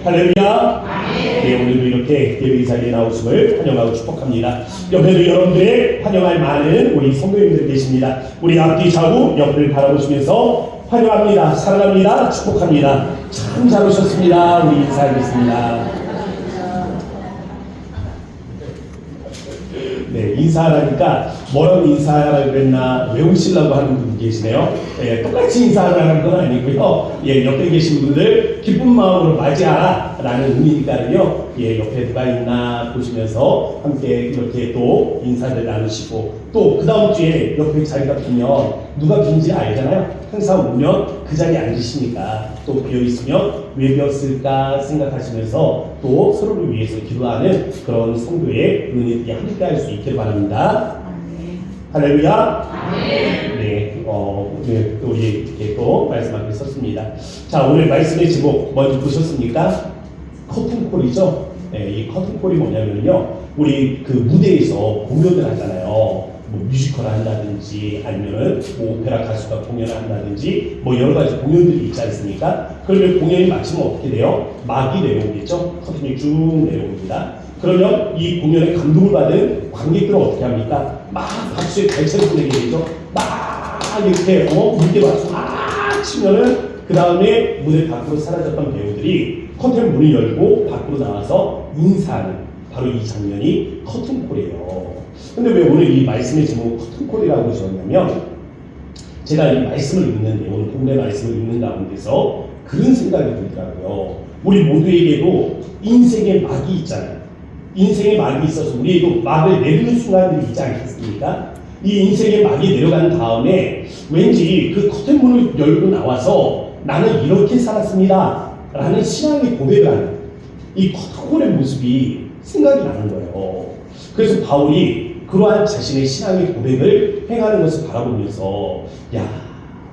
할렐루야. 네, 오늘도 이렇게 예배 자리에 나오심을 환영하고 축복합니다. 옆에도 여러분들의 환영할 많은 우리 성도님들 계십니다. 우리 앞뒤 좌우 옆을 바라보시면서 환영합니다. 사랑합니다. 축복합니다. 참 잘 오셨습니다. 우리 인사하겠습니다. 네, 인사하라니까 뭐라고 인사하라고 그랬나 외우시려고 하는 분 계시네요. 예, 똑같이 인사하라는 건 아니고요. 예, 옆에 계신 분들 기쁜 마음으로 맞이하라 라는 의미니까요. 예, 옆에 누가 있나 보시면서 함께 이렇게 또 인사를 나누시고, 또 그 다음 주에 옆에 자리가 비면 누가 빈지 알잖아요. 항상 오면 그 자리에 앉으시니까 또 비어있으면 왜 비었을까 생각하시면서 또 서로를 위해서 기도하는 그런 성도의 은혜들이 함께 할 수 있기를 바랍니다. 할렐루야. 네, 네, 또 이렇게 또 말씀 앞에 썼습니다. 자, 오늘 말씀의 제목 먼저 보셨습니까? 커튼콜이죠. 네, 이 커튼콜이 뭐냐면요, 우리 그 무대에서 공연을 하잖아요. 뭐 뮤지컬을 한다든지 아니면은 뭐 오페라 가수가 공연을 한다든지 뭐 여러 가지 공연들이 있지 않습니까? 그러면 공연이 마치면 어떻게 돼요? 막이 내려오겠죠? 커튼이 쭉 내려옵니다. 그러면 이 공연에 감동을 받은 관객들은 어떻게 합니까? 막 박수에 발차를 보내게 되죠? 막 이렇게 무대 박수 막 치면은 그 다음에 무대 밖으로 사라졌던 배우들이 커튼 문을 열고 밖으로 나와서 인사하는 바로 이 장면이 커튼콜이에요. 근데 왜 오늘 이 말씀의 제목을 커튼콜이라고 지었냐면, 제가 이 말씀을 읽는데, 오늘 본문의 말씀을 읽는 가운데서 그런 생각이 들더라고요. 우리 모두에게도 인생의 막이 있잖아요. 인생의 막이 있어서 우리에도 막을 내리는 순간들이 있지 않겠습니까? 이 인생의 막이 내려간 다음에 왠지 그 커튼문을 열고 나와서 나는 이렇게 살았습니다 라는 신앙의 고백을 하는 이 커튼콜의 모습이 생각이 나는 거예요. 그래서 바울이 그러한 자신의 신앙의 고백을 행하는 것을 바라보면서, 야,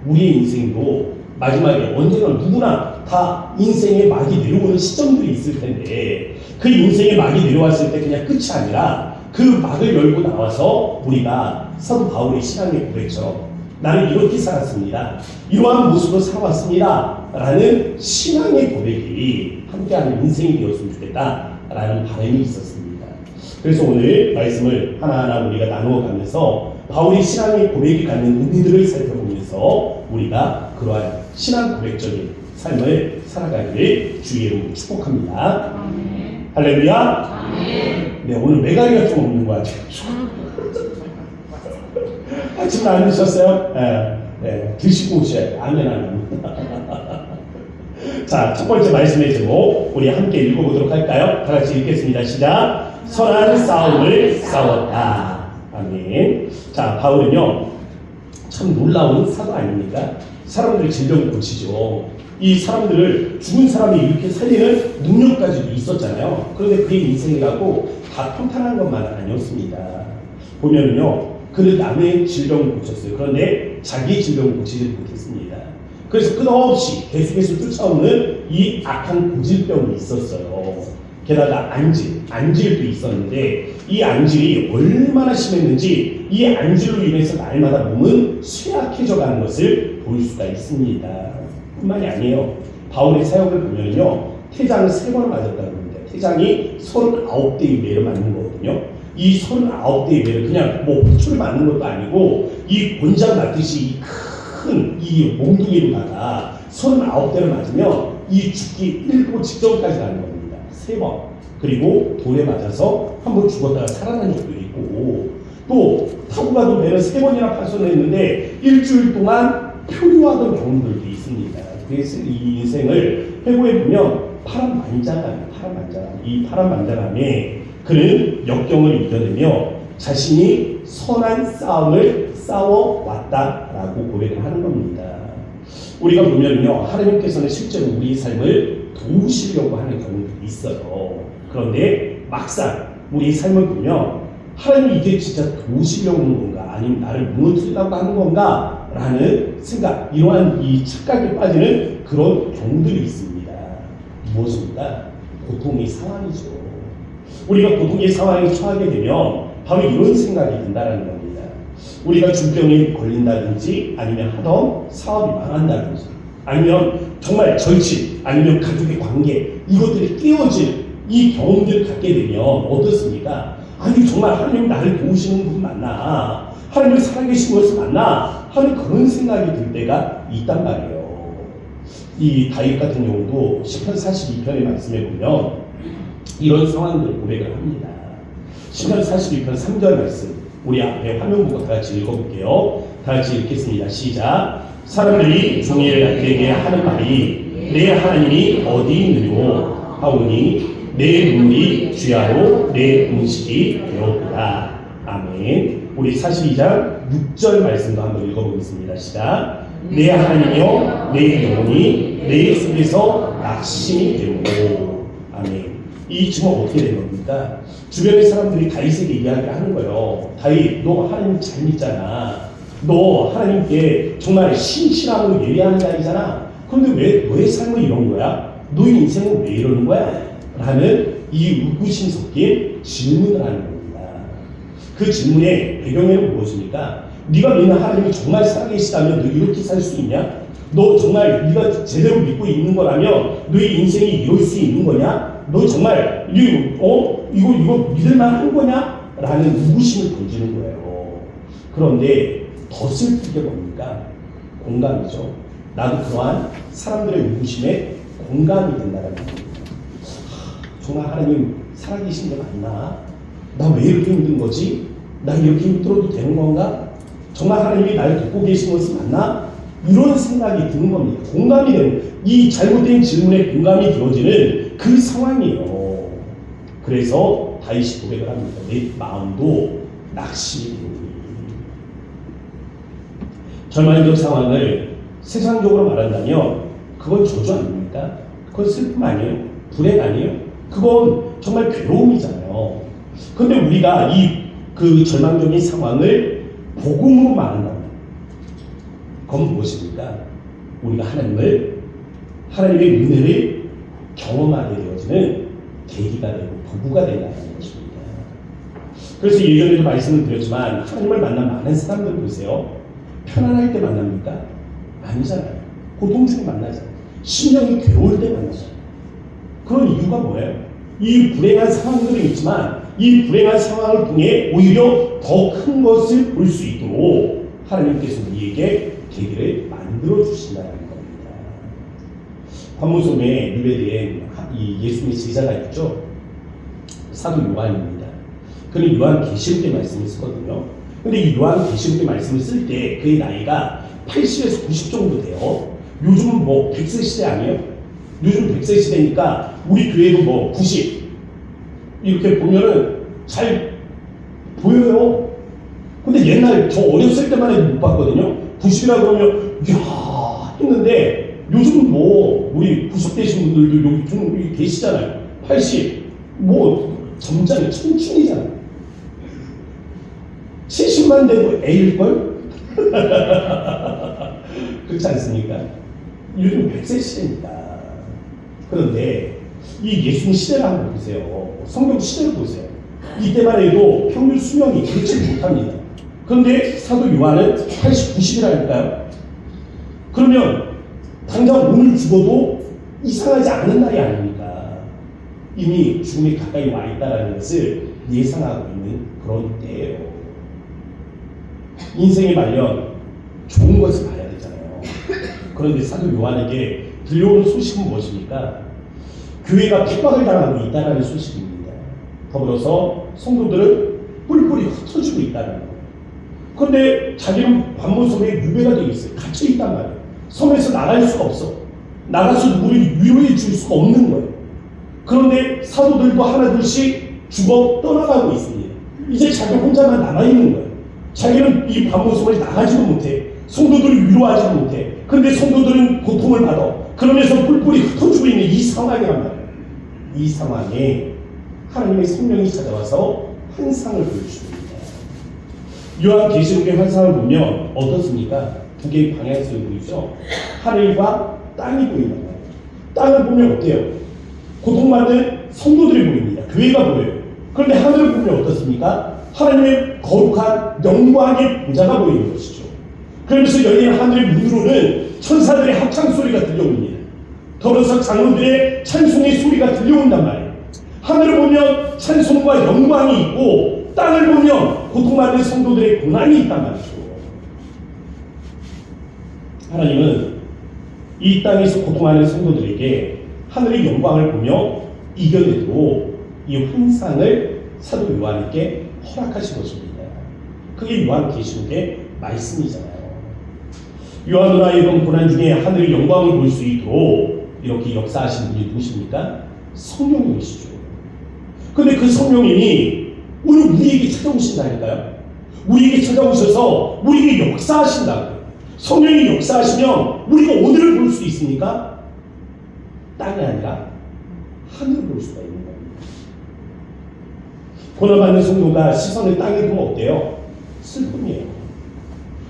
우리의 인생도 마지막에 언제나 누구나 다 인생의 막이 내려오는 시점들이 있을 텐데, 그 인생의 막이 내려왔을 때 그냥 끝이 아니라 그 막을 열고 나와서 우리가 사도 바울의 신앙의 고백처럼 나는 이렇게 살았습니다, 이러한 모습으로 살아왔습니다 라는 신앙의 고백이 함께하는 인생이 되었으면 좋겠다라는 바람이 있었습니다. 그래서 오늘 말씀을 하나하나 우리가 나누어 가면서 바울이 신앙의 고백이 갖는 의미들을 살펴보면서 우리가 그러한 신앙 고백적인 삶을 살아가기를 주의 이름으로 축복합니다. 할렐루야. 네, 오늘 메가리가 좀 없는 것 같아요. 아침 안 드셨어요? 네, 드시고 오셔야 아멘 아멘. 자, 첫 번째 말씀의 제목 우리 함께 읽어보도록 할까요? 다 같이 읽겠습니다. 시작. 선한 싸움을 싸웠다. 아멘. 자, 바울은요, 참 놀라운 사도 아닙니까? 사람들의 질병을 고치죠. 이 사람들을 죽은 사람이 이렇게 살리는 능력까지도 있었잖아요. 그런데 그의 인생이라고 다 평탄한 것만 아니었습니다. 보면은요, 그는 남의 질병을 고쳤어요. 그런데 자기의 질병을 고치지 못했습니다. 그래서 끝없이 계속해서 쫓아오는 이 악한 고질병이 있었어요. 게다가 안질도 있었는데, 이 안질이 얼마나 심했는지 이 안질로 인해서 날마다 몸은 쇠약해져가는 것을 볼 수가 있습니다. 뿐만이 아니에요. 바울의 사역을 보면요, 태장을 3번 맞았다고 합니다. 태장이 39대의 매를 맞는 거거든요. 이 39대의 매를 그냥 뭐 호초를 맞는 것도 아니고, 이 곤장 맞듯이 큰 이 몽둥이로다가 39대를 맞으면 이 죽기 1도 직전까지 가는 겁니다. 3번. 그리고 돌에 맞아서 한 번 죽었다가 살아난 적도 있고, 또 타고 가던 배를 3번이나 파손했는데 일주일 동안 표류하던 경우들도 있습니다. 그래서 이 인생을 회고해보면 파란만장합니다. 이 파란만장함에 그는 역경을 이겨내며 자신이 선한 싸움을 싸워왔다라고 고백을 하는 겁니다. 우리가 보면요, 하나님께서는 실제로 우리 삶을 도우시려고 하는 경우도 있어요. 그런데 막상 우리 삶을 보면 하나님이 이게 진짜 도우시려고 하는 건가, 아니면 나를 무너뜨리려고 하는 건가 라는 생각, 이러한 이 착각에 빠지는 그런 경우들이 있습니다. 무엇입니까? 고통의 상황이죠. 우리가 고통의 상황에 처하게 되면 바로 이런 생각이 든다는 겁니다. 우리가 중병에 걸린다든지, 아니면 하던 사업이 망한다든지, 아니면 정말 절친 아니면 가족의 관계 이것들이 깨어질 이 경험들을 갖게 되면 어떻습니까? 아니 정말 하나님 나를 도우시는 분 맞나? 하나님이 살아계신 것을 맞나? 하는 그런 생각이 들 때가 있단 말이에요. 이 다윗 같은 경우도 시편 42편의 말씀에 보면 이런 상황들을 고백을 합니다. 시편 42편 3절 말씀 우리 앞에 화면 보고 다 같이 읽어볼게요. 다 같이 읽겠습니다. 시작. 사람들이 종일 내게 하는 말이 내 하나님이 어디 있느뇨 하오니 내 눈물이 주야로 내 음식이 되었구나. 아멘. 우리 42장 6절 말씀도 한번 읽어보겠습니다. 시작. 내 하나님이여 내 영혼이 내 속에서 낙심이 되고. 아멘. 이 지금 어떻게 된 겁니까? 주변의 사람들이 다윗에게 이야기를 하는 거예요. 다윗, 너 하나님 잘 믿잖아. 너 하나님께 정말 신실하고 예리한 자이잖아. 그런데 왜 너의 삶은 이런 거야? 너의 인생은 왜 이러는 거야? 라는 이 의구심 섞인 질문을 하는 겁니다. 그 질문의 배경에는 무엇입니까? 네가 믿는 하나님이 정말 살아계시다면 너 이렇게 살 수 있냐? 너 정말 네가 제대로 믿고 있는 거라면 너의 인생이 이럴 수 있는 거냐? 너 정말 이거 믿을만 한 거냐? 라는 의구심을 던지는 거예요. 그런데 더 슬픈 게 뭡니까? 공감이죠. 나도 그러한 사람들의 의구심에 공감이 된다는 겁니다. 정말 하나님 살아계신 게 맞나? 나 왜 이렇게 힘든 거지? 나 이렇게 힘들어도 되는 건가? 정말 하나님이 나를 돕고 계신 것이 맞나? 이런 생각이 드는 겁니다. 공감이 되는, 이 잘못된 질문에 공감이 되어지는 그 상황이에요. 그래서 다윗이 고백을 합니다. 내 마음도 낙심이 되니. 절망적 상황을 세상적으로 말한다면 그건 저주 아닙니까? 그건 슬픔 아니에요? 불행 아니에요? 그건 정말 괴로움이잖아요. 그런데 우리가 그 절망적인 상황을 복음으로 말한다면 그건 무엇입니까? 우리가 하나님의 은혜를 경험하게 되어지는 계기가 되고 도구가 된다는 것입니다. 그래서 예전에도 말씀을 드렸지만 하나님을 만난 많은 사람들 보세요. 편안할 때 만납니까? 아니잖아요. 고통 중에 만나잖아요. 심령이 괴로울 때 만나잖아요. 그런 이유가 뭐예요? 이 불행한 상황들은 있지만 이 불행한 상황을 통해 오히려 더 큰 것을 볼 수 있도록 하나님께서 우리에게 계기를 만들어 주신다는 겁니다. 관문소매에 유배된 이 예수님의 제자가 있죠. 사도 요한입니다. 그는 요한계시록의 말씀을 쓰거든요. 근데 이 요한계시록의 말씀을 쓸 때 그의 나이가 80에서 90 정도 돼요. 요즘은 뭐 100세 시대 아니에요? 요즘 100세 시대니까 우리 교회도 뭐 90 이렇게 보면은 잘 보여요. 근데 옛날 저 어렸을 때만 해도 못 봤거든요. 90이라 그러면 이야 했는데 요즘은 뭐 우리 90 되신 분들도 여기 좀 계시잖아요. 80 뭐 점잖이 청춘이잖아요. 70만 돼도 애일걸? 그렇지 않습니까? 요즘 100세 시대입니다. 그런데 이 예수님 시대를 한번 보세요. 성경 시대를 보세요. 이때만 해도 평균 수명이 그렇지 못합니다. 그런데 사도 요한은 80, 90이라니까요. 그러면 당장 오늘 죽어도 이상하지 않은 날이 아닙니까? 이미 죽음이 가까이 와 있다는 것을 예상하고 있는 그런 때예요. 인생의 말년 좋은 것을 봐야 되잖아요. 그런데 사도 요한에게 들려오는 소식은 무엇입니까? 교회가 핍박을 당하고 있다는 소식입니다. 더불어서 성도들은 뿔뿔이 흩어지고 있다는 거예요. 그런데 자기는 관문섬에 유배가 되어 있어요. 갇혀 있단 말이에요. 섬에서 나갈 수가 없어. 나가서 누구를 위로해 줄 수가 없는 거예요. 그런데 사도들도 하나둘씩 죽어 떠나가고 있습니다. 이제 자기 혼자만 남아있는 거예요. 자기는 이 관문섬을 나가지도 못해. 성도들을 위로하지도 못해. 그런데 성도들은 고통을 받아. 그러면서 뿔뿔이 흩어지고 있는 이 상황이란 말이에요. 이 상황에 하나님의 성령이 찾아와서 환상을 보여주십니다. 요한계시록의 환상을 보면 어떻습니까? 두 개의 방향성이 보이죠? 하늘과 땅이 보인단 말이에요. 땅을 보면 어때요? 고통받는 성도들이 보입니다. 교회가 보여요. 그런데 하늘을 보면 어떻습니까? 하나님의 거룩한 영광의 보좌가 보이는 것이죠. 그러면서 열린 하늘의 문으로는 천사들의 합창 소리가 들려옵니다. 더불어서 장로들의 찬송의 소리가 들려온단 말이에요. 하늘을 보면 찬송과 영광이 있고 땅을 보면 고통받는 성도들의 고난이 있단 말이죠. 하나님은 이 땅에서 고통하는 성도들에게 하늘의 영광을 보며 이겨내도록 이 환상을 사도 요한에게 허락하신 것입니다. 그게 요한계시록의 말씀이잖아요. 요한으로 고난 중에 하늘의 영광을 볼 수 있도록 이렇게 역사하신 분이 누구십니까? 성령님이시죠. 그런데 그 성령님이 오늘 우리에게 찾아오신다니까요. 우리에게 찾아오셔서 우리에게 역사하신다고요. 성령이 역사하시면 우리가 어디를 볼 수 있습니까? 땅이 아니라 하늘을 볼 수가 있는 겁니다. 고난받는 성도가 시선을 땅에 두면 어때요? 슬픔이에요.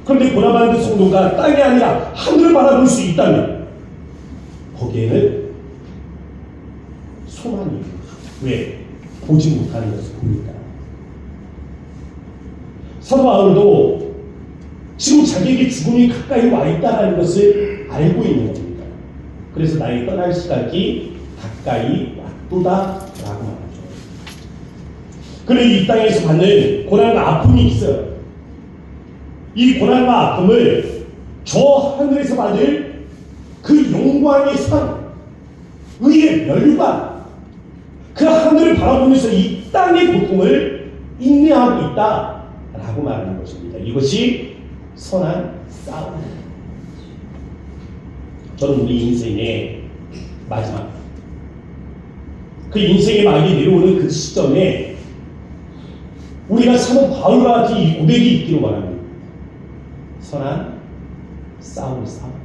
그런데 고난받는 성도가 땅이 아니라 하늘을 바라볼 수 있다면 거기에는 소망이에요. 왜? 보지 못하는 것을 보니까. 사도 바울도 지금 자기에게 죽음이 가까이 와 있다는 것을 알고 있는 겁니다. 그래서 나의 떠날 시각이 가까이 왔도다 라고 말하죠. 그런데 이 땅에서 받는 고난과 아픔이 있어요. 이 고난과 아픔을 저 하늘에서 받을 그 영광의 상, 의의 멸관, 그 하늘을 바라보면서 이 땅의 고통을 인내하고 있다라고 말하는 것입니다. 이것이 선한 싸움입니다. 저는 우리 인생의 마지막, 그 인생의 막이 내려오는 그 시점에 우리가 사도 바울과 같은 이 고백이 있기를 원합니다. 선한 싸움을 싸운다.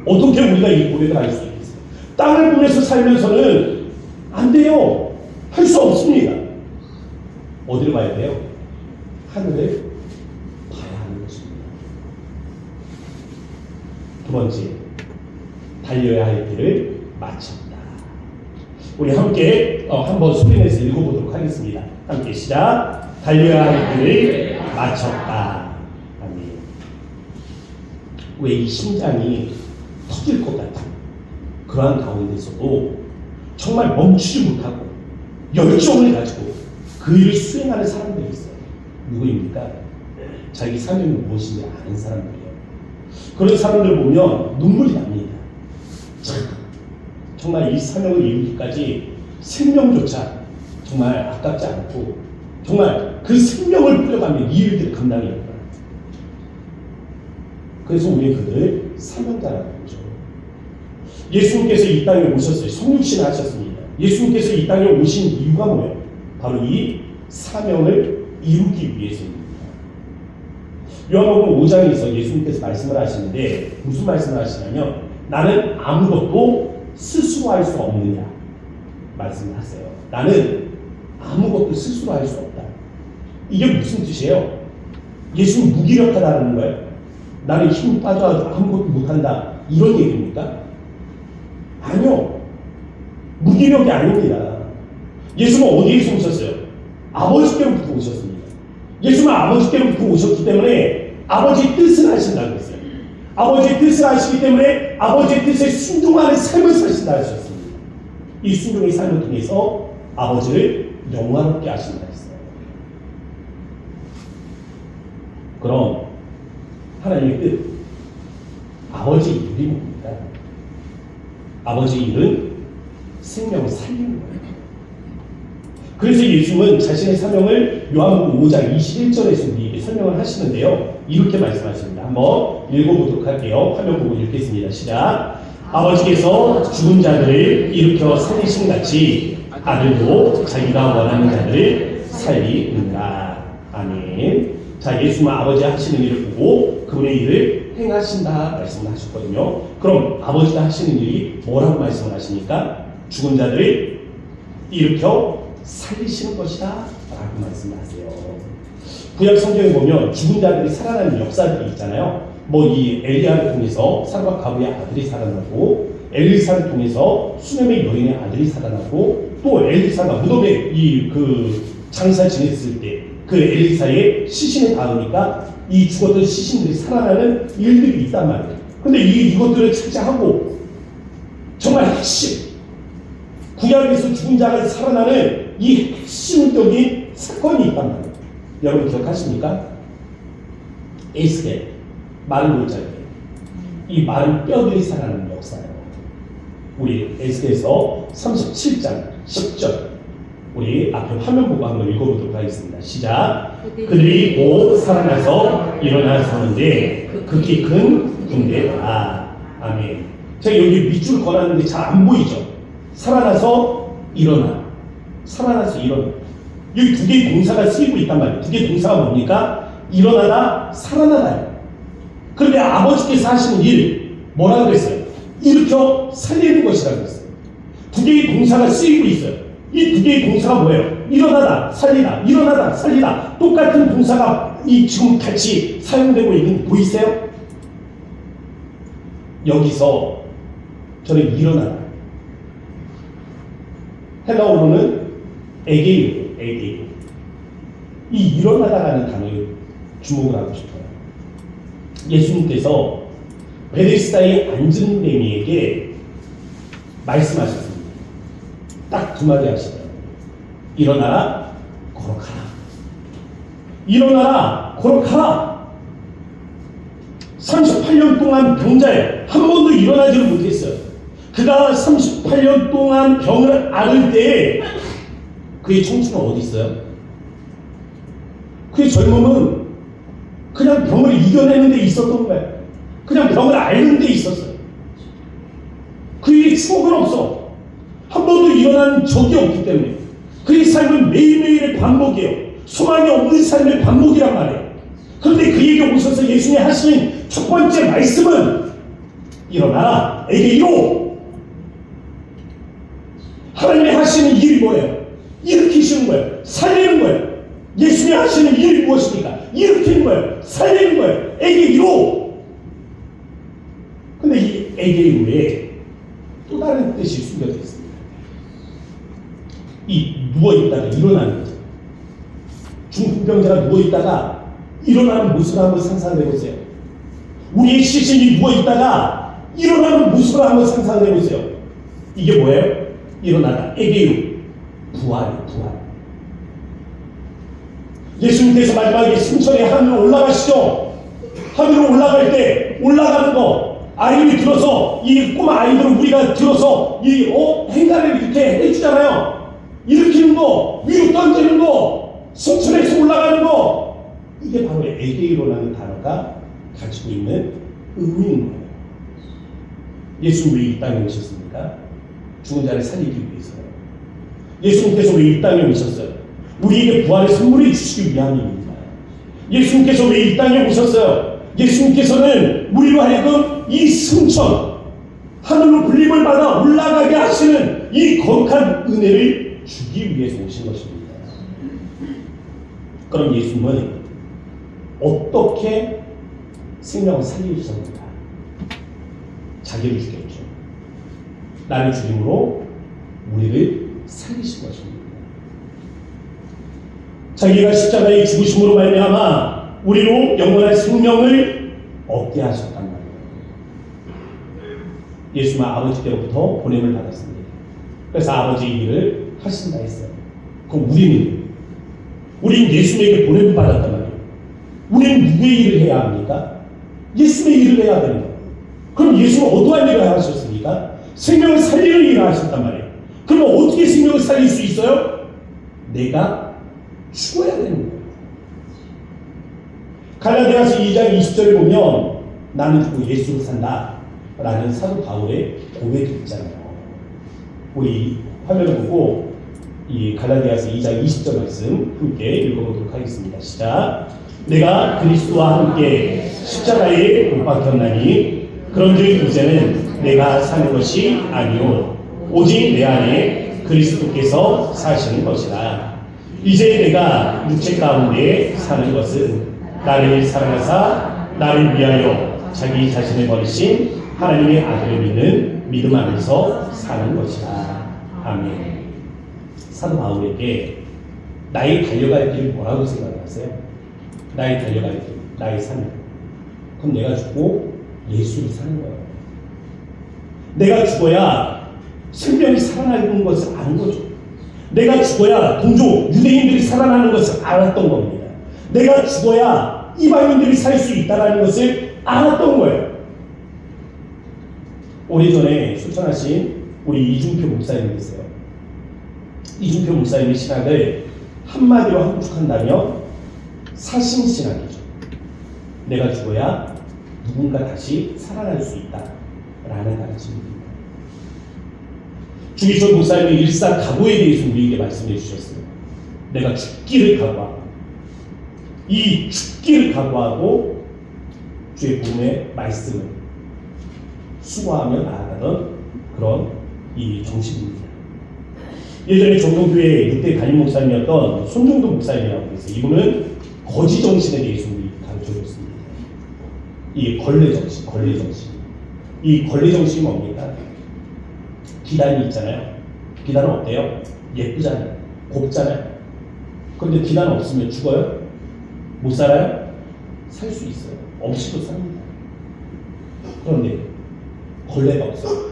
어떻게 우리가 이 고백을 할 수 있겠어요? 땅을 보면서 살면서는 안 돼요. 할 수 없습니다. 어디를 봐야 돼요? 하늘을 봐야 하는 것입니다. 두 번째, 달려야 할 길을 마쳤다. 우리 함께 한번 소리내서 읽어보도록 하겠습니다. 함께 시작. 달려야 할 길을 마쳤다. 아멘. 왜 이 심장이 터질 것 같은 그러한 가운데서도 정말 멈추지 못하고 열정을 가지고 그 일을 수행하는 사람들이 있어요. 누구입니까? 자기 사명이 무엇인지 아는 사람들이에요. 그런 사람들 보면 눈물이 납니다. 정말 이 사명을 이루기까지 생명조차 정말 아깝지 않고 정말 그 생명을 뿌려가며 이 일들을 감당해요. 그래서 우리 그들 사명자라고 하죠. 예수님께서 이 땅에 오셨어요. 성육신 하셨습니다. 예수님께서 이 땅에 오신 이유가 뭐예요? 바로 이 사명을 이루기 위해서입니다. 요한복음 5장에서 예수님께서 말씀을 하시는데 무슨 말씀을 하시냐면 나는 아무것도 스스로 할 수 없느냐 말씀을 하세요. 나는 아무것도 스스로 할 수 없다. 이게 무슨 뜻이에요? 예수는 무기력하다는 거예요? 나는 힘 빠져도 아무것도 못한다 이런 얘기입니까? 아니요. 무기력이 아닙니다. 예수는 어디에서 오셨어요? 아버지께로부터 오셨습니다. 예수는 아버지께로부터 오셨기 때문에 아버지의 뜻을 하신다고 했어요. 아버지의 뜻을 하시기 때문에 아버지의 뜻에 순종하는 삶을 사신다 하셨습니다. 이 순종의 삶을 통해서 아버지를 영광롭게 하신다 했어요. 그럼 하나님의 뜻, 아버지의 일이 뭡니까? 아버지의 일은 생명을 살리는 거예요. 그래서 예수님은 자신의 사명을 요한복음 5장 21절에서 우리에게 설명을 하시는데요. 이렇게 말씀하십니다. 한번 읽어보도록 할게요. 화면 보고 읽겠습니다. 시작. 아버지께서 죽은 자들을 일으켜 살리신 같이 아들도 자기가 원하는 자들을 살리느니라. 아멘. 자, 예수님은 아버지 하시는 일을 보고 그분의 일을 행하신다 말씀을 하셨거든요. 그럼 아버지가 하시는 일이 뭐라고 말씀을 하십니까? 죽은 자들을 일으켜 살리시는 것이다 라고 말씀하세요. 구약 성경에 보면 죽은 자들이 살아나는 역사들이 있잖아요. 뭐 이 엘리야를 통해서 산과 가부의 아들이 살아나고 엘리사를 통해서 수넴의 여인의 아들이 살아나고 또 엘리사가 무덤에 그 장사 지냈을 때 그 엘리사의 시신에 닿으니까 이 죽었던 시신들이 살아나는 일들이 있단 말이에요. 근데 이것들을 차지하고 정말 핵심, 구약에서 죽은 자가 살아나는 이 핵심적인 사건이 있단 말이에요. 여러분 기억하십니까? 에스겔, 마른 골짜기. 이 마른 뼈들이 살아나는 역사예요. 우리 에스겔에서 37장 10절, 우리 앞에 화면 보고 한번 읽어보도록 하겠습니다. 시작. 그들이 곧 살아나서 일어나 서는데 극히 큰 군대다. 아멘. 제가 여기 밑줄 걸었는데 잘 안 보이죠? 살아나서 일어나. 살아나서 일어나. 여기 두 개의 동사가 쓰이고 있단 말이에요. 두 개의 동사가 뭡니까? 일어나다, 살아나다요. 그런데 아버지께서 하시는 일, 뭐라고 그랬어요? 일으켜 살리는 것이라고 그랬어요. 두 개의 동사가 쓰이고 있어요. 이 두 개의 동사가 뭐예요? 일어나다, 살리다, 일어나다, 살리다. 똑같은 동사가 지금 같이 사용되고 있는 거 보이세요? 여기서 저는 일어나다. 헬라어로는 에게이요. 이 일어나다라는 단어에 주목을 하고 싶어요. 예수님께서 베데스다의 앉은 뱅이에게 말씀하셨습니다. 딱 두 마디 하시더라고요. 일어나라, 걸어가라. 일어나라, 걸어가라. 38년 동안 병자예요. 한 번도 일어나지를 못했어요. 그가 38년 동안 병을 앓을 때에 그의 청춘은 어디 있어요? 그의 젊음은 그냥 병을 이겨내는 데 있었던 거예요. 그냥 병을 앓는 데 있었어요. 그의 추억은 없어. 한 번도 일어난 적이 없기 때문에 그의 삶은 매일매일의 반복이에요. 소망이 없는 삶의 반복이란 말이에요. 그런데 그에게 오셔서 예수님이 하시는 첫 번째 말씀은 일어나라, 에게이로. 하나님이 하시는 일이 뭐예요? 일으키시는 거예요. 살리는 거예요. 예수님이 하시는 일이 무엇입니까? 일으키는 거예요. 살리는 거예요. 에게이로. 근데 이 에게이로에 또 다른 뜻이 숨겨져 있습니다. 이 누워있다가 일어나는 거죠. 중풍병자가 누워있다가 일어나는 모습을 한번 상상해보세요. 우리의 시신이 누워있다가 일어나는 모습을 한번 상상해보세요. 이게 뭐예요? 일어나다, 에게이로. 부활이에요, 부활. 예수님께서 마지막에 승천의 하늘로 올라가시죠. 하늘로 올라갈 때 올라가는 거, 아이를 들어서, 이 꼬마 아이들을 우리가 들어서 행간을 이렇게 해주잖아요. 일으키는 거, 위로 던지는 거, 승천해서 올라가는 거, 이게 바로 에게이로라는 단어가 가지고 있는 의미인 거예요. 예수님 왜 이 땅에 오셨습니까? 죽은 자를 살리기 위해서요. 예수님께서 왜 이 땅에 오셨어요? 우리에게 부활의 선물을 주시기 위함입니다. 예수님께서 왜 이 땅에 오셨어요? 예수님께서는 우리로 하여금 이 승천, 하늘로 불림을 받아 올라가게 하시는 이 거룩한 은혜를 주기 위해서 오신 것입니다. 그럼 예수님은 어떻게 생명을 살리셨는가? 자기를 죽였죠. 나를 죽임으로 우리를 살리신 것입니다. 자기가 십자가에 죽으심으로 말미암아 우리로 영원한 생명을 얻게 하셨단 말이에요. 예수님은 아버지께로부터 보냄을 받았습니다. 그래서 아버지의 일을 하신다 했어요. 그럼 우리는 예수님에게 보냄을 받았단 말이에요. 우리는 누구의 일을 해야 합니까? 예수님의 일을 해야 되는 거예요. 그럼 예수님은 어떠한 일을 하셨습니까? 생명을 살리는 일을 하셨단 말이에요. 그럼 어떻게 생명을 살릴 수 있어요? 내가 죽어야 되는 거예요. 갈라디아서 2장 20절에 보면 나는 죽고 예수로 산다 라는 사도 바울의 고백이 있잖아요. 우리 화면을 보고 이 갈라디아서 2장 20절 말씀 함께 읽어보도록 하겠습니다. 시작. 내가 그리스도와 함께 십자가에 못 박혔나니 그런즉 이제는 내가 사는 것이 아니요 오직 내 안에 그리스도께서 사시는 것이라. 이제 내가 육체 가운데 사는 것은 나를 사랑하사 나를 위하여 자기 자신을 버리신 하나님의 아들을 믿는 믿음 안에서 사는 것이라. 아멘. 사도 바울에게 나의 달려갈 길 뭐라고 생각하세요? 나의 달려갈 길, 나의 삶. 그럼 내가 죽고 예수를 사는 거예요. 내가 죽어야 생명이 살아나는 것을 아는 거죠. 내가 죽어야 동족 유대인들이 살아나는 것을 알았던 겁니다. 내가 죽어야 이방인들이 살 수 있다는 것을 알았던 거예요. 오래전에 수천하신 우리 이중표 목사님 계세요. 이중표 목사님의 신학을 한마디로 함축한다면 사신신학이죠. 내가 죽어야 누군가 다시 살아날 수 있다라는 가르침입니다. 주기철 목사님의 일상 각오에 대해서 우리에게 말씀해 주셨어요. 내가 죽기를 각오하고 이 죽기를 각오하고 주의 복음의 말씀을 수고하며 나아가던 그런 이 정신입니다. 예전에 정동교회 그때 담임 목사님이었던 손정도 목사님이라고 했어요. 이분은 거지 정신에 대해서 우리 가르쳐 줬습니다. 이 걸레 정신. 이 걸레 정신이 뭡니까? 비단이 있잖아요. 비단은 어때요? 예쁘잖아요. 곱잖아요. 그런데 비단 없으면 죽어요? 못 살아요? 살 수 있어요. 없이도 삽니다. 그런데 걸레가 없어요.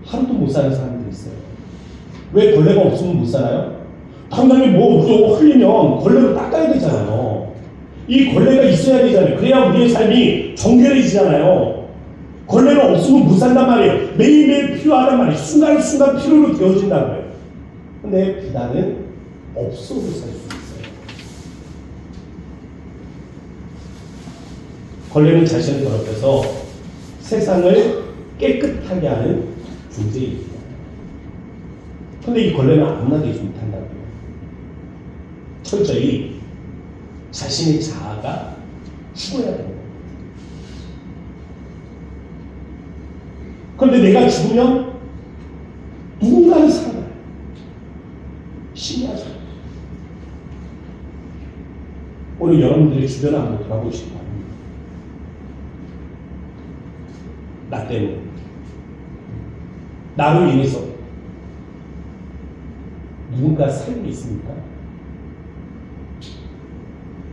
하루도 못 사는 사람들이 있어요. 왜 걸레가 없으면 못 살아요? 당장에 뭐 흘리면 걸레로 닦아야 되잖아요. 이 걸레가 있어야 되잖아요. 그래야 우리의 삶이 정결해지잖아요. 걸레가 없으면 못 산단 말이에요. 매일매일 필요하단 말이에요. 순간순간 필요로 되어진다고요. 근데 비단은 없어도 살 수 있어요. 걸레는 자신을 더럽혀서 세상을 깨끗하게 하는 존재입니다. 근데 이 걸레는 아무나 되지 못한다고요. 철저히 자신의 자아가 죽어야 됩니다. 그런데 내가 죽으면 누군가는 살아나요. 신기하죠? 오늘 여러분들의 주변을 한번 돌아보시기 바랍니다. 나 때문에, 나로 인해서 누군가 살고 있습니까?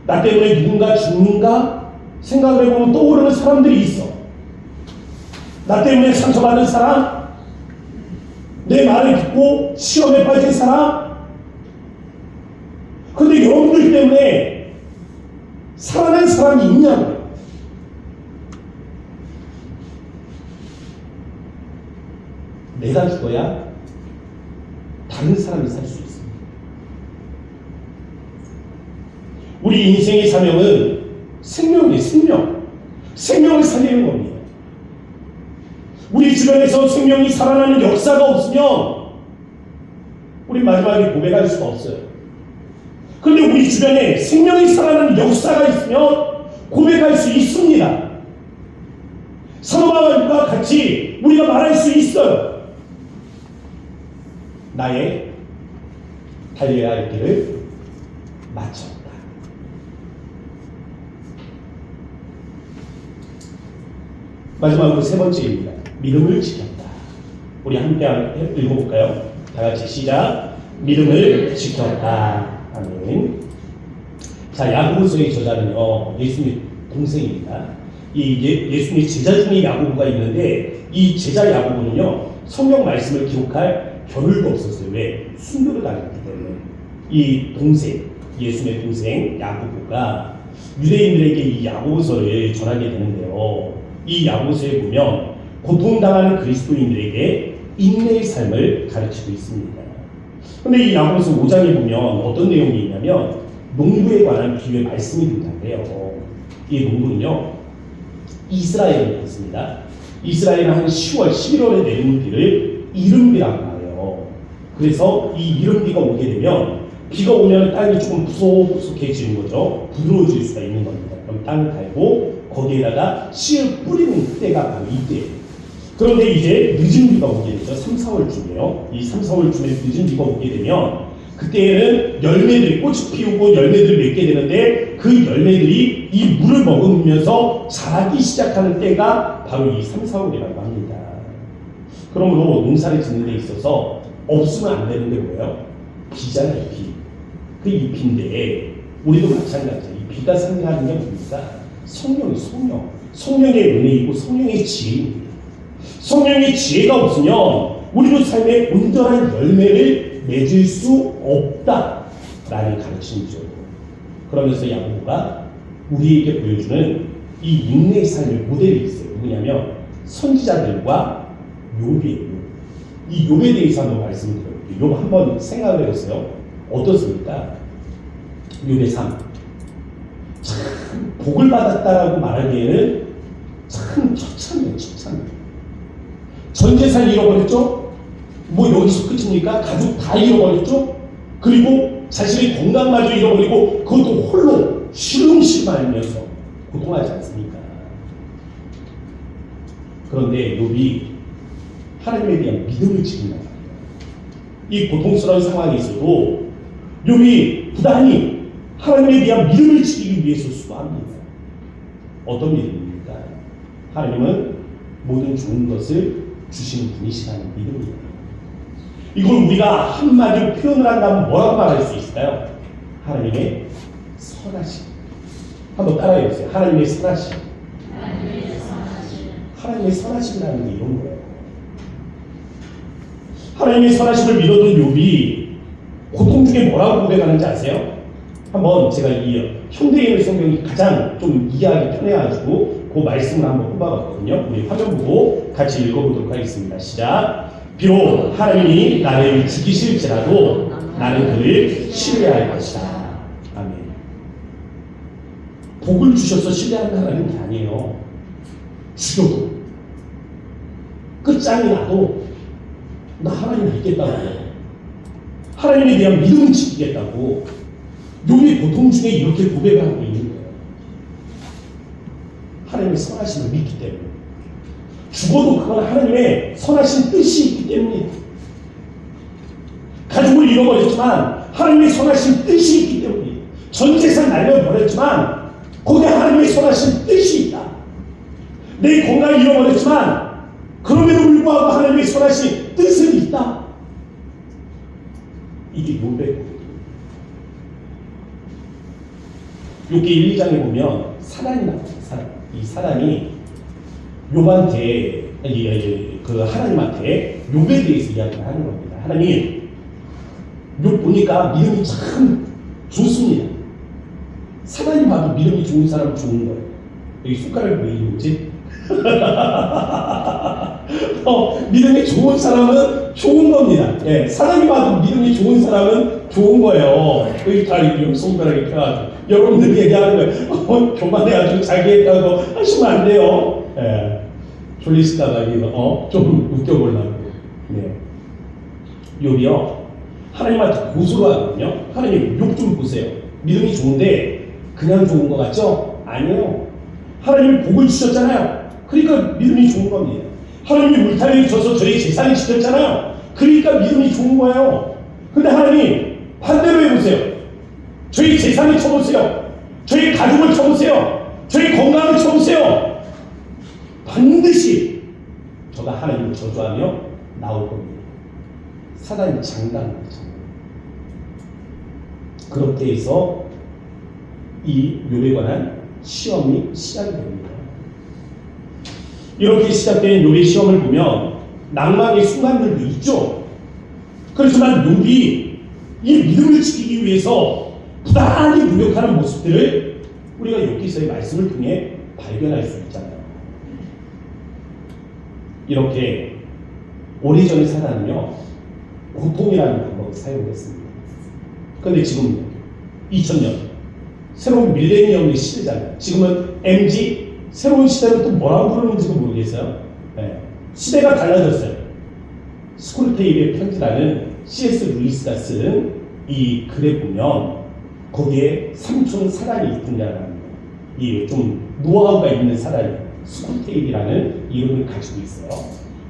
나 때문에 누군가 죽는가 생각을 해보면 떠오르는 사람들이 있어. 나 때문에 상처받은 사람, 내 말을 듣고 시험에 빠진 사람. 그런데 여러분들 때문에 살아난 사람이 있냐고요. 내가 죽어야 다른 사람이 살 수 있습니다. 우리 인생의 사명은 생명이에요. 생명을 살리는 겁니다. 우리 주변에서 생명이 살아나는 역사가 없으면 우리 마지막에 고백할 수가 없어요. 그런데 우리 주변에 생명이 살아나는 역사가 있으면 고백할 수 있습니다. 사도바울과 같이 우리가 말할 수 있어요. 나의 달려야 할 길을 마쳤다. 마지막으로 세 번째입니다. 믿음을 지켰다. 우리 함께 읽어볼까요? 다 같이 시작. 믿음을 지켰다. 아멘. 자, 야고보서의 저자는요, 예수님 동생입니다. 예수님 제자 중에 야고보가 있는데 이 제자 야고보는요, 성경 말씀을 기록할 겨를도 없었어요. 왜? 순교를 당했기 때문에. 이 동생, 예수님의 동생 야고보가 유대인들에게 이 야고보서를 전하게 되는데요. 이 야고보서에 보면 고통당하는 그리스도인들에게 인내의 삶을 가르치고 있습니다. 그런데 이 야고보서 5장에 보면 어떤 내용이 있냐면 농부에 관한 비유의 말씀이 등장해요. 이 농부는요, 이스라엘에 있습니다. 이스라엘은 한 10월, 11월에 내리는 비를 이른비라고 해요. 그래서 이 이른비가 오게 되면 비가 오면 땅이 조금 부석부석해지는 거죠. 부드러워질 수가 있는 겁니다. 그럼 땅을 갈고 거기에다가 씨를 뿌리는 때가 바로 이때예요. 그런데 이제 늦은 비가 오게 되죠. 3, 4월쯤이에요. 이 3, 4월쯤에 늦은 비가 오게 되면 그때는 열매들이 꽃이 피우고 열매들을 맺게 되는데 그 열매들이 이 물을 먹으면서 자라기 시작하는 때가 바로 이 3, 4월이라고 합니다. 그러므로 농사를 짓는 데 있어서 없으면 안 되는 게 뭐예요? 비잖아요, 비. 그 잎인데 우리도 마찬가지예요. 이 비가 상징하는 게 뭡니까? 성령이 성령. 성령의 은혜이고 성령의 지혜입니다. 성령의 지혜가 없으면 우리도 삶의 온전한 열매를 맺을 수 없다라는 가르침이죠. 그러면서 야고보가 우리에게 보여주는 이 인내의 삶의 모델이 있어요. 누구냐면 선지자들과 욥이에요. 이 욥에 대해서 한번 말씀을 드려볼게요. 욥 한번 생각을 해보세요. 어떻습니까? 욥의 삶. 참 복을 받았다라고 말하기에는 참 처참해요. 처참해요. 전 재산 잃어버렸죠? 뭐 여기서 끝입니까? 가족 다 잃어버렸죠? 그리고 자신의 건강마저 잃어버리고 그것도 홀로 시름시름 앓면서 고통하지 않습니까? 그런데 욥이 하나님에 대한 믿음을 지킨단 말이에요. 이 고통스러운 상황에 있어도 욥이 부단히 하나님에 대한 믿음을 지키기 위해서 수고합니다. 어떤 믿음입니까? 하나님은 모든 좋은 것을 주시는 분이시라는 믿음입니다. 이걸 우리가 한마디로 표현을 한다면 뭐라고 말할 수 있을까요? 하나님의 선하심. 한번 따라해 보세요. 하나님의 선하심. 하나님의 선하심이라는 게 이런 거예요. 하나님의 선하심을 믿었던 욥이 고통 중에 뭐라고 고백하는지 아세요? 한번 제가 이 현대인의 성경이 가장 좀 이해하기 편해가지고 그 말씀을 한번 뽑아봤거든요. 우리 화면 보고 같이 읽어보도록 하겠습니다. 시작. 비록 하나님이 나를 죽이실지라도 나는 그를 신뢰할 것이다. 아멘. 복을 주셔서 신뢰하는 하나님은 게 아니에요. 죽여도 끝장이 나도 나 하나님 믿겠다고, 하나님에 대한 믿음을 지키겠다고 욥이 고통 중에 이렇게 고백을 하고 있는 거예요. 하나님의 선하심을 믿기 때문에. 죽어도 그건 하나님의 선하신 뜻이 있기 때문이에요. 가족을 잃어버렸지만 하나님의 선하신 뜻이 있기 때문이에요. 전 재산 날려버렸지만 거기에 하나님의 선하신 뜻이 있다. 내 건강을 잃어버렸지만 그럼에도 불구하고 하나님의 선하신 뜻은 있다. 이게 욥의 고백입니다. 욥기 1, 2장에 보면 사단이 나와요. 이 사단이 욥한테 그 하나님한테 욥에 대해서 이야기를 하는 겁니다. 하나님, 욥 보니까 믿음이 참 좋습니다. 사단이 봐도 믿음이 좋은 사람은 좋은 거예요. 여기 손가락이 왜 이러지? 믿음이 좋은 사람은 좋은 겁니다. 예, 사람이 봐도 믿음이 좋은 사람은 좋은 거예요. 여기 다 여기 손가락이 펴가지고 여러분들이 얘기하는 거예요. 교만해가지고 자기 했다고 하시면 안 돼요. 예, 졸리시다가 좀 웃겨보려고. 네. 욥이요, 하나님한테 고소를 하거든요. 하나님, 욥 좀 보세요. 믿음이 좋은데 그냥 좋은 거 같죠? 아니에요. 하나님이 복을 주셨잖아요. 그러니까 믿음이 좋은 겁니다. 하나님이 물타기를 줘서 저희 재산이 지켰잖아요. 그러니까 믿음이 좋은 거예요. 근데 하나님 반대로 해보세요. 저희 재산을 쳐보세요. 저희 가족을 쳐보세요. 저희 건강을 쳐보세요. 반드시 저가 하나님을 저주하며 나올 겁니다. 사단이 장담합니다. 그렇게 해서 이 욥에 관한 시험이 시작이 됩니다. 이렇게 시작된 욥의 시험을 보면 낭만의 순간들도 있죠. 그렇지만 욥이 이 믿음을 지키기 위해서 부단히 노력하는 모습들을 우리가 욥기서의 말씀을 통해 발견할 수 있잖아요. 이렇게 오래전에 사단은요, 고통이라는 방법을 사용했습니다. 그런데 지금 2000년 새로운 밀레니엄의 시대잖아요. 지금은 MG, 새로운 시대는 또 뭐라고 부르는지도 모르겠어요. 네. 시대가 달라졌어요. 스쿨테일의 편지라는 C.S. 루이스가 쓴 이 글에 보면 거기에 삼촌 사단이 등장합니다. 이 좀 노하우가 있는 사단이 스쿨테일이라는 이름을 가지고 있어요.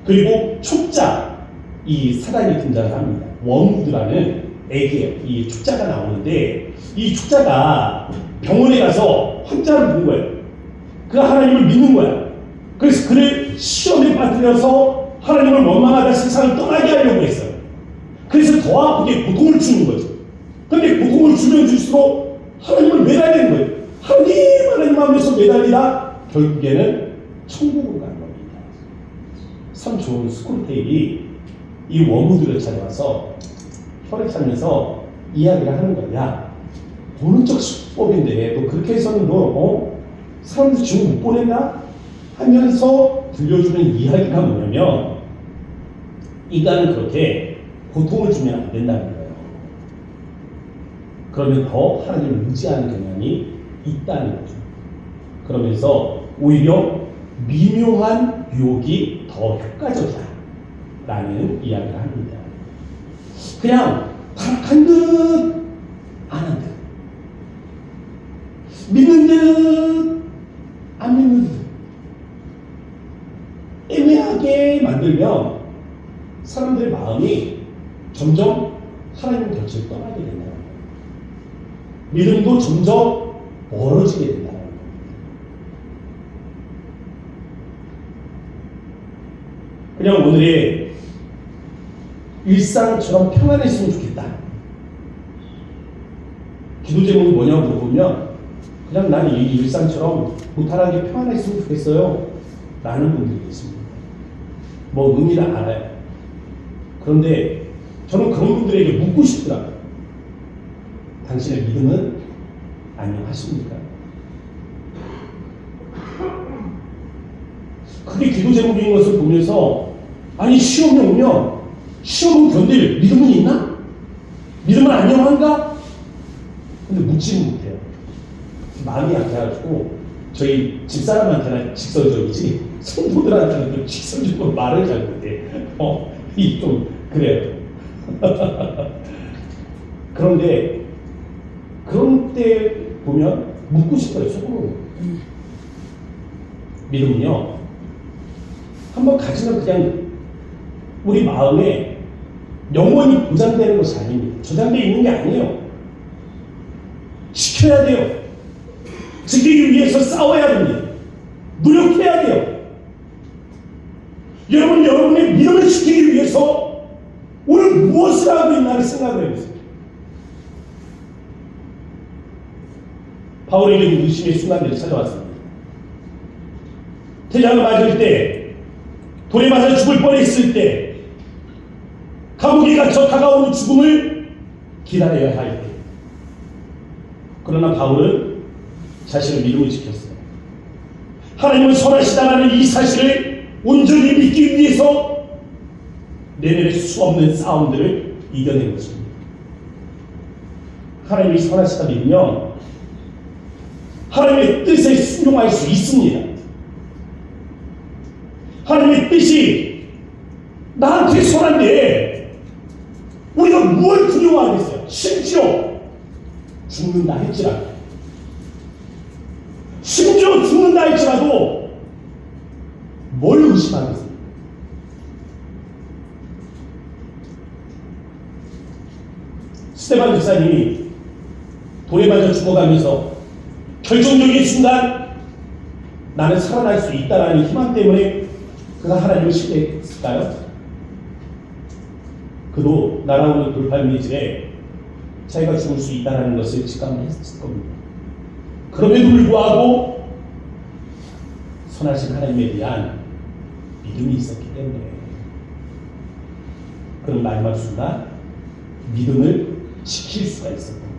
그리고 촉자, 이 사단이 등장합니다. 원우드라는 애기예요. 이 촉자가 나오는데 이 촉자가 병원에 가서 환자를 본 거예요. 그가 하나님을 믿는 거야. 그래서 그를 시험에 빠뜨려서 하나님을 원망하다 세상을 떠나게 하려고 했어요. 그래서 더 아프게 고통을 주는 거죠. 그런데 고통을 주면 줄수록 하나님을 매달리는 거예요. 하나님 하면서 매달리다 결국에는 천국으로 가는 겁니다. 참 좋은 스크루테이프이 이 워무드를 찾아와서 혀를 차면서 이야기를 하는 거야. 오른쪽 수법인데 너 그렇게 해서는 너 사람들 지금 못 보낸다? 하면서 들려주는 이야기가 뭐냐면 인간은 그렇게 고통을 주면 안 된다는 거예요. 그러면 더 하나님을 의지하는 경향이 있다는 거죠. 그러면서 오히려 미묘한 유혹이 더 효과적이다라는 이야기를 합니다. 그냥 타락한 듯 안 한 듯, 믿는 듯 안 믿는 듯 애매하게 만들면 사람들의 마음이 점점 하나님 곁을 떠나게 된다는 거예요. 믿음도 점점 멀어지게 된다는 거예요. 그냥 오늘의 일상처럼 평안했으면 좋겠다. 기도 제목이 뭐냐고 물어보면 그냥 나는 이 일상처럼 무탈하게 평안했으면 좋겠어요 라는 분들이 계십니다. 뭐 의미를 알아요. 그런데 저는 그런 분들에게 묻고 싶더라고요. 당신의 믿음은 안녕하십니까? 그게 기도 제목인 것을 보면서 아니 시험이 오면 시험을 견딜 믿음은 있나? 믿음은 안녕한가? 근데 묻지는 못해요. 마음이 약해가지고 저희 집사람한테는 직설적이지 성도들한테는 좀 직설적으로 말을 잘 못해. 이 좀 그래요. 그런데 그런 때 보면 묻고 싶어요. 속으로. 믿음은요 한번 가지면 그냥 우리 마음에 영원히 보장되는 것이 아닙니다. 저장되어 있는 게 아니에요. 지켜야 돼요. 지키기 위해서 싸워야 됩니다. 노력해야 돼요. 여러분의 믿음을 지키기 위해서 오늘 무엇을 하고 있나를 생각을 해보세요. 바울에게 의심의 순간들이 찾아왔습니다. 태장을 맞을 때, 돌에 맞아 죽을 뻔했을 때, 감옥에 갇혀 다가오는 죽음을 기다려야 할 때. 그러나 바울은 자신의 믿음을 지켰어요. 하나님은 선하시다라는 이 사실을 온전히 믿기 위해서 내면의 수없는 싸움들을 이겨낸 것입니다. 하나님이 선하시다 믿으면 하나님의 뜻에 순종할 수 있습니다. 하나님의 뜻이 나한테 선한데 우리가 무엇을 두려워하겠어요? 심지어 죽는다 할지라도, 심지어 죽는다 할지라도 뭘 의심하겠습니까? 스테반 집사님이 돌에 맞아 죽어가면서 결정적인 순간 나는 살아날 수 있다라는 희망 때문에 그가 하나님을 신뢰했을까요? 그도 날아오는 돌팔매질에 자기가 죽을 수 있다는 것을 직감했을 겁니다. 그럼에도 불구하고 선하신 하나님에 대한 믿음이 있었기 때문에 그런 마지막 순간 믿음을 지킬 수가 있었던 겁니다.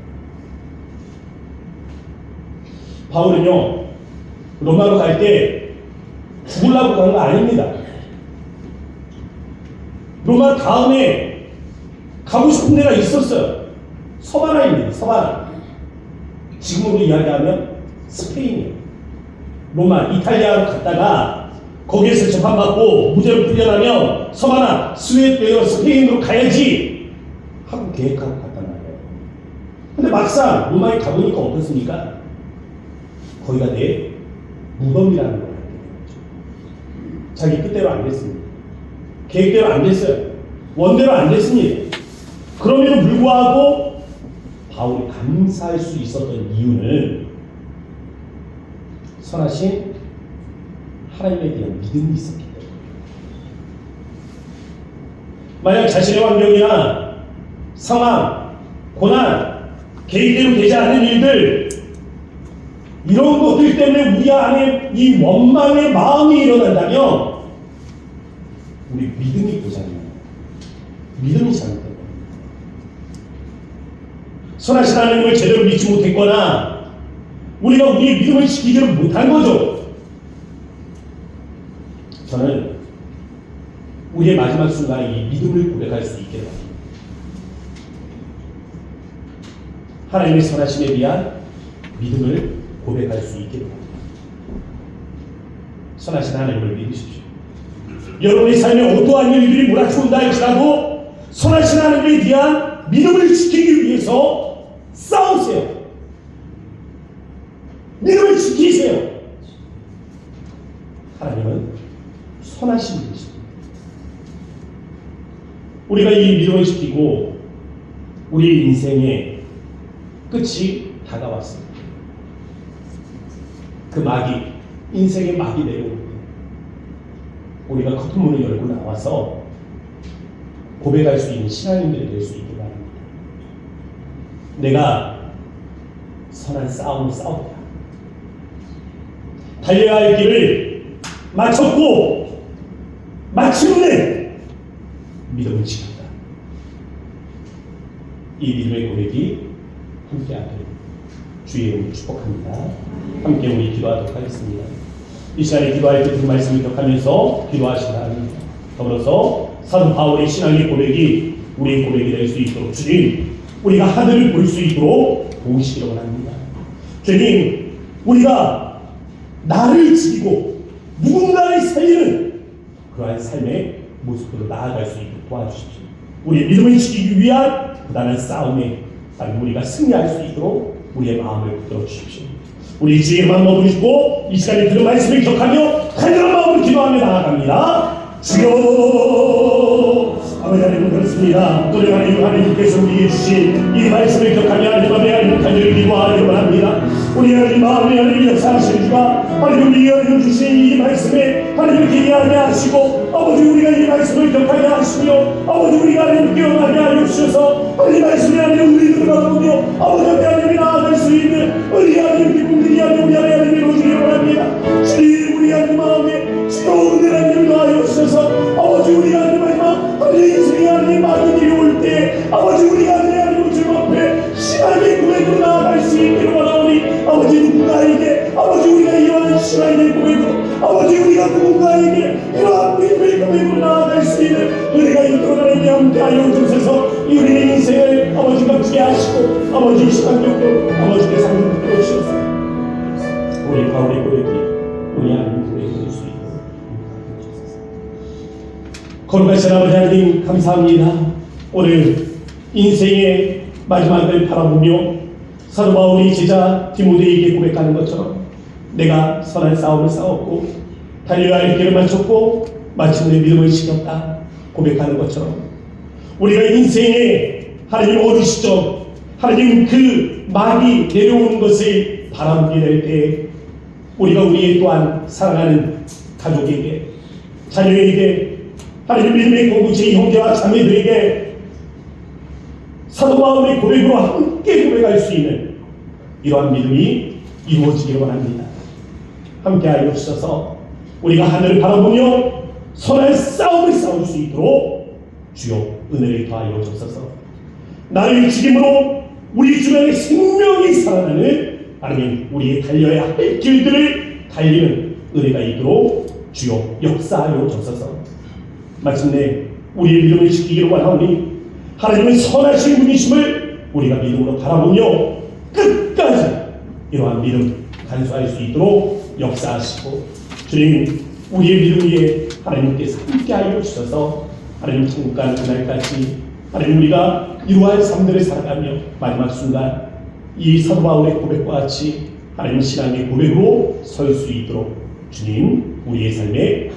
바울은요 로마로 갈 때 죽으려고 간 거 아닙니다. 로마 다음에 가고 싶은 데가 있었어요. 서바나입니다. 서바나. 지금으로 이야기하면 스페인이에요. 로마, 이탈리아로 갔다가 거기에서 재판받고 무죄로 풀려나면 서바나, 스웨덴, 스페인으로 가야지 하고 계획하고 갔단 말이에요. 근데 막상 로마에 가보니까 어떻습니까? 거기가 내 무덤이라는 걸 알게 되죠. 자기 뜻대로 안 됐습니다. 계획대로 안 됐어요. 원대로 안 됐습니다. 그럼에도 불구하고 바울이 감사할 수 있었던 이유는 선하신 하나님에 대한 믿음이 있었기 때문에. 만약 자신의 환경이나 상황, 고난, 계획대로 되지 않는 일들, 이런 것들 때문에 우리 안에 이 원망의 마음이 일어난다면 우리 믿음이 고장이에요. 믿음이 잘못된 거예요. 선하신 하나님을 제대로 믿지 못했거나 우리가 우리의 믿음을 지키지를 못한 거죠. 저는 우리의 마지막 순간에 이 믿음을 고백할 수 있게 됩니다. 하나님의 선하심에 대한 믿음을 고백할 수 있게 됩니다. 선하신 하나님을 믿으십시오. 여러분의 삶에 어떠한 일들이 몰아쳐온다 할지라도 선하신 하나님에 대한 믿음을 지키기 위해서 싸우세요. 믿음을 지키세요. 하나님은 선하신 분이십니다. 우리가 이 믿음을 지키고 우리 인생의 끝이 다가왔습니다. 그 막이, 인생의 막이 내려옵니다. 우리가 커튼 문을 열고 나와서 고백할 수 있는 신앙인들이 될 수 있게 바랍니다. 내가 선한 싸움을 싸웠다. 달려야 할 길을 마쳤고 마침내 믿음을 지켰다. 이 믿음의 고백이 함께하기를 주의 이름으로 축복합니다. 함께 우리 기도하도록 하겠습니다. 이 시간에 기도할 때 그 말씀을 기억하면서 기도하시기 바랍니다. 더불어서 사도 바울의 신앙의 고백이 우리의 고백이 될 수 있도록 주님, 우리가 하늘을 볼 수 있도록 도우시기를 원합니다. 주님, 우리가 나를 지키고 누군가를 살리는 그러한 삶의 모습으로 나아갈 수 있도록 도와주십시오. 우리의 믿음을 지키기 위한 부단한 싸움에 우리가 승리할 수 있도록 우리의 마음을 붙들어 주십시오. 우리 주의만 머무르시고 이 시간에 들은 말씀을 기억하며 간절한 마음으로 기도하며 나아갑니다. 주여, 아버지 하나님 그렇습니다. 또래 하나님께서 우리에게 주신 이 말씀을 기억하며 하나님 앞에 하나님 간절히 기도하기를 원합니다. 우리 하나님 마음에 하나님 역사하시는 주가 하나님 우리 하나님 주신 이 말씀에 하나님 기대하게 하시고 아버지 우리가 이 말씀을 기억하게 하시며 아버지 우리가 하나님 기억하게 하여 주셔서 하나님 말씀에 하나님 우리들을 바꾸며 아버지 앞에 하나님 나아갈 수 있는 우리 하나님 기쁨들이 하나님 우리 하나님 이루어지기를 원합니다. 주님 우리 하나님 마음에 주여 은혜 하나님 나아여 주셔서 아버지 우리 하나님 마지막 하나님 인생의 하나님 막이 내려올 때 아버지 우리가 하나님 주님 앞에 신앙의 고백으로 나아갈 수 있기를 원하오니 아버지 누군가에게 아버지 우리가 이러한 신앙의 고백으로 아버지 우리가 누군가에게 이러한 믿음의 고백으로 나아갈 수 있는 은혜가 있도록 하나님 함께하여 주셔서 우리의 인생을 아버지가 함께 하시고 아버지 시간적으로 아버지께서 함께 붙들어 주셔서 우리 바울의 고백이 우리 하나님 고백이 될 수 있도록 함께하여 주셔서 거룩하신 아버지 하나님 감사합니다. 오늘 인생의 마지막을 바라보며 사도 바울이 제자 디모데에게 고백하는 것처럼 내가 선한 싸움을 싸웠고 달려야 할 길을 마쳤고 마침내 믿음을 지켰다 고백하는 것처럼 우리가 인생의 하나님 어느 시점 하나님 그 막이 내려오는 것을 바라보게 될 때 우리가 우리의 또한 사랑하는 가족에게 자녀에게 하나님 믿음의 공동체 형제와 자매들에게 사도 바울의 고백으로 함께 고백할 수 있는 이러한 믿음이 이루어지기를 원합니다. 함께하여 주셔서 우리가 하늘을 바라보며 선한 싸움을 싸울 수 있도록 주여 은혜를 더하여 주옵소서. 나를 죽임으로 우리 주변의 생명이 살아나는 하나님 우리의 달려야 할 길들을 달리는 은혜가 있도록 주여 역사하여 주옵소서. 마침내 우리의 믿음을 지키기를 원하오니 하나님은 선하신 분이심을 우리가 믿음으로 바라보며 끝까지 이러한 믿음 간수할 수 있도록 역사하시고 주님 우리의 믿음 위에 하나님께서 함께하여 주셔서 하나님 천국 가는 그날까지 하나님 우리가 이러한 삶들을 살아가며 마지막 순간 이 사도 바울의 고백과 같이 하나님 신앙의 고백으로 설 수 있도록 주님 우리의 삶에